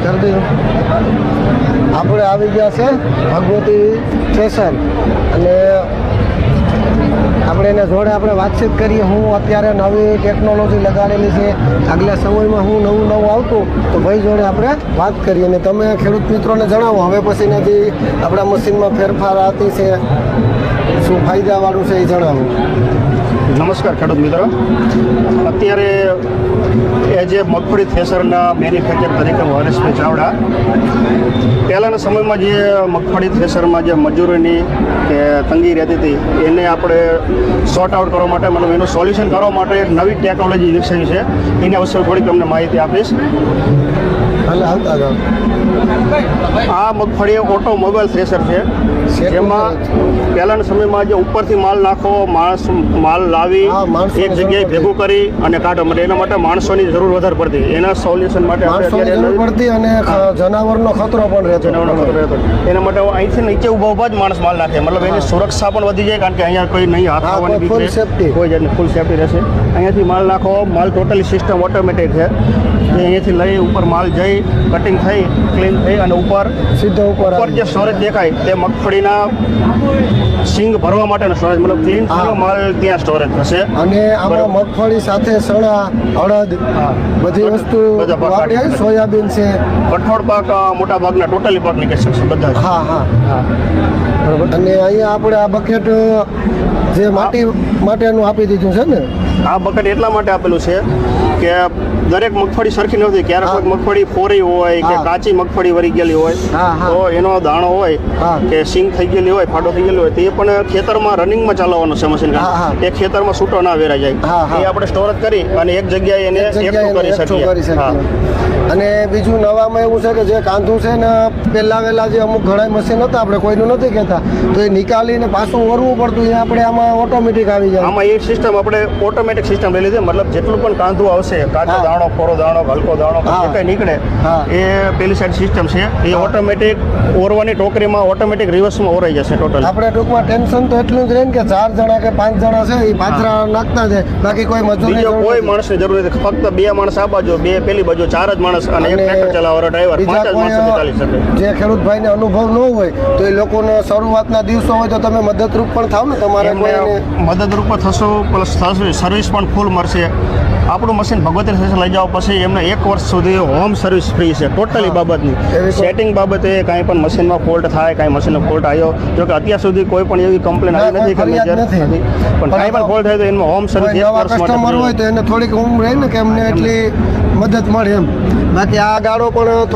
કરી દઉં. આપણે આવી ગયા છે ભગવતી સ્ટેશન અને આપણે એના જોડે આપણે વાતચીત કરીએ. હું અત્યારે નવી ટેકનોલોજી લગાડેલી છે, આગલા સમયમાં હું નવું આવતું તો ભાઈ જોડે આપણે વાત કરીએ. અને તમે ખેડૂત મિત્રોને જણાવો હવે પછીનાથી આપણા મશીનમાં ફેરફાર આવતી છે, શું ફાયદાવાળું છે એ જણાવો. નમસ્કાર ખેડૂત મિત્રો. અત્યારે એ જે મગફળી થ્રેસરના મેન્યુફેક્ચર તરીકે હરેશભાઈ ચાવડા પહેલાંના સમયમાં જે મગફળી થ્રેસરમાં જે મજૂરીની કે તંગી રહેતી હતી એને આપણે સોર્ટ આઉટ કરવા માટે મતલબ એનું સોલ્યુશન કરવા માટે એક નવી ટેકનોલોજી વિકસાવી છે. એના વિશે થોડીક તમને માહિતી આપીશ. આ મગફળી ઓટોમોબાઈલ થ્રેસર છે, જેમાં પહેલાંના સમયમાં જે ઉપરથી માલ નાખો, માલ લાવી એક જગ્યાએ ભેગું કરી અને કાઢવા માટે એના માટે માણસોની જરૂર વધારે પડતી. એના સોલ્યુશન માટે પડતી અને જનાવરનો ખતરો પણ રહેતો. એના માટે અહીંથી નીચે ઊભા જ માણસ માલ નાખે, મતલબ એની સુરક્ષા પણ વધી જાય, કારણ કે અહીંયા કોઈ નહીં હાથ આવવાની બીક કોઈ જાતની ફૂલ સેફટી રહેશે. અહીંયાથી માલ નાખો, માલ ટોટલી સિસ્ટમ ઓટોમેટિક છે. અહીંયાથી લઈ ઉપર માલ જઈ કટિંગ થઈ ક્લીન થઈ અને ઉપર સીધો ઉપર જે સ્ટોરેજ દેખાય તે મગફળીના સિંગ ભરવા માટેનો સ્ટોરેજ, મતલબ ક્લીન થયેલો માલ ત્યાં સ્ટોરેજ થશે. અને આમાં મગફળી સાથે ચણા, અડદ બધી વસ્તુ, સોયાબીન છે, કઠોળ પાક મોટા ભાગના ટોટલી પાક નીકળી શકશે બધા. હા હા બરાબર. અને અહીંયા આપણે આ બકેટ જે માટી માટેનું આપી દીધું છે ને, આ બકેટ એટલા માટે આપેલું છે કે દરેક મગફળી સરખી નથી. ક્યારેક કોઈ મગફળી ફોરી હોય કે કાચી મગફળી વળી ગયેલી હોય તો એનો દાણો હોય કે સિંગ થઈ ગયેલી હોય, ફાટો થઈ ગયેલી હોય, તે પણ ખેતરમાં રનિંગમાં ચાલવાનું છે મશીન. એ ખેતરમાં છૂટો ના વેરાઈ જાય, એ આપણે સ્ટોરેજ કરી અને એક જગ્યાએ એને એકઠું કરી શકીએ. અને બીજું નવામાં એવું છે કે જે કાંધું છે ને પહેલા જે અમુક ઘણા મશીન હતા, આપણે કોઈનું નથી કહેતા, તો એ નિકાલીને પાછું વરવું પડતું, એ આપણે આમાં ઓટોમેટિક આવી જાય. આમાં એ સિસ્ટમ આપણે ઓટોમેટિક સિસ્ટમ લઈ લીધી, મતલબ જેટલું પણ કાંધું આવશે, કાચો દાણો, કોરો દાણો, હલકો દાણો કંઈ નીકળે એ પેલી સાઈડ સિસ્ટમ છે, એ ઓટોમેટિક ઓરવાની ટોકરીમાં ઓટોમેટિક રિવર્સમાં ઓરાઈ જશે ટોટલ. આપણે ટૂંકમાં ટેન્શન તો એટલું જ રહે ને કે 4 જણા કે 5 જણા છે એ પાથરા નાખતા જાય, બાકી કોઈ મજૂરી કોઈ માણસની જરૂર નથી. ફક્ત 2 માણસ આ બાજુ, 2 પેલી બાજુ, 4 જ માણસ અને એક ટ્રેક્ટર ચલાવવાનો ડ્રાઈવર, 5 જ માણસો ચાલી શકે. જે ખેડૂત ભાઈને અનુભવ ન હોય તો એ લોકોને શરૂઆતના દિવસો હોય તો તમે મદદરૂપ પણ થાવ ને, તમારે મદદરૂપ થશો, પ્લસ સર્વિસ પણ ફૂલ મળશે. આપણું મશીન ભગવતી સ્ટેશન લઈ જાઓ પછી એમને 1 વર્ષ સુધી હોમ સર્વિસ ફ્રી છે ટોટલી બાબતની. સેટિંગ બાબતે કાંઈ પણ મશીનમાં ફોલ્ટ થાય, કાંઈ મશીનનો ફોલ્ટ આવ્યો, જો કે અત્યાર સુધી કોઈ પણ એવી કમ્પ્લેન આવી નથી, પણ કાંઈ પણ ફોલ્ટ થાય તો એમાં હોમ સર્વિસ 1 વર્ષ કસ્ટમર હોય તો એને થોડીક ઉંમર રહે ને કે એમને એટલી મદદ મળે એમ. બાકી આ ગાડો પણ